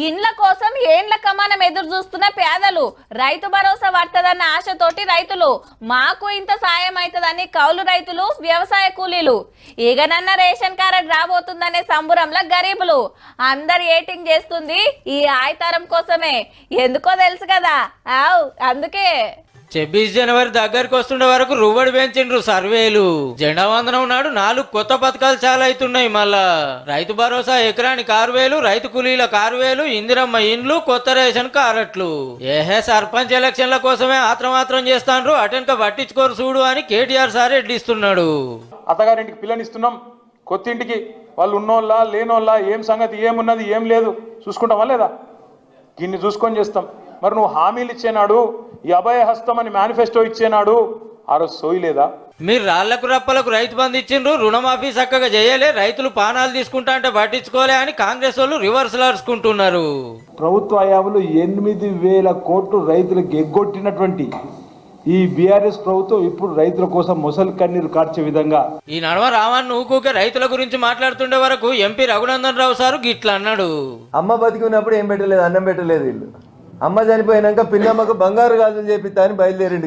ఇండ్ల కోసం ఏండ్ల కమానం ఎదురు చూస్తున్న పేదలు రైతు భరోసా పడుతుందన్న ఆశతోటి రైతులు మాకు ఇంత సాయం అవుతుందని కౌలు రైతులు వ్యవసాయ కూలీలు ఇగనన్న రేషన్ కార్డు రాబోతుందనే సంబురంలో గరీబులు అందరు ఏటింగ్ చేస్తుంది ఈ ఆయతారం కోసమే ఎందుకో తెలుసు కదా అందుకే 26 జనవరి దగ్గరికి వస్తుండే వరకు రువ్వడి పెంచిండ్రు సర్వేలు. జెండా వందనం నాడు 4 కొత్త పథకాలు చాలా అవుతున్నాయి. మళ్ళా రైతు భరోసా ఎకరానికి 6,000, రైతు కూలీల 6,000, ఇందిరమ్మ ఇండ్లు, కొత్త రేషన్ కార్డులు. సర్పంచ్ ఎలక్షన్ల కోసమే ఆత్రమాత్రం చేస్తాండ్రు, అటెనక పట్టించుకోరు చూడు అని కేటీఆర్ సార్ ఎడ్డిస్తున్నాడు. అత్తగారింటికి పిల్లనిస్తున్నాం, కొత్త ఇంటికి వాళ్ళు ఉన్నోళ్ళ లేనోళ్ళ ఏం సంగతి, ఏమున్నది ఏం లేదు చూసుకుంటామా లేదా? దీన్ని చూసుకొని చేస్తాం. మరి నువ్వు హామీలు ఇచ్చేనాడు, ఈ అభయ హస్తం అని మేనిఫెస్టో ఇచ్చేనాడు, ఆ రోజు సోయి లేదా? మీరు రాళ్లకు రప్పలకు రైతు బంధు ఇచ్చిండ్రు, రుణమాఫీ చక్కగా చేయలే, రైతులు పానాలు తీసుకుంటా అంటే పట్టించుకోలే అని కాంగ్రెస్ వాళ్ళు రివర్స్ లార్చుకుంటున్నారు. ప్రభుత్వ హయాంలో 8,000 కోట్లు రైతులకు ఎగ్గొట్టినటువంటి ఈ బీఆర్ఎస్ ప్రభుత్వం ఇప్పుడు రైతుల కోసం మొసలి కన్నీరు కార్చే విధంగా ఈ నడవ రావణ్ ఊకూకే రైతుల గురించి మాట్లాడుతుండే వరకు ఎంపీ రఘునందన్ రావు సారు గిట్లా అన్నాడు. అమ్మ బతికినప్పుడు ఏం పెట్టలేదు, అన్నం పెట్టలేదు వీళ్ళు. అమ్మ చనిపోయినాక పిన్నమ్మకు బంగారు గాజులు చేపిస్తా అని బయలుదేరిండు.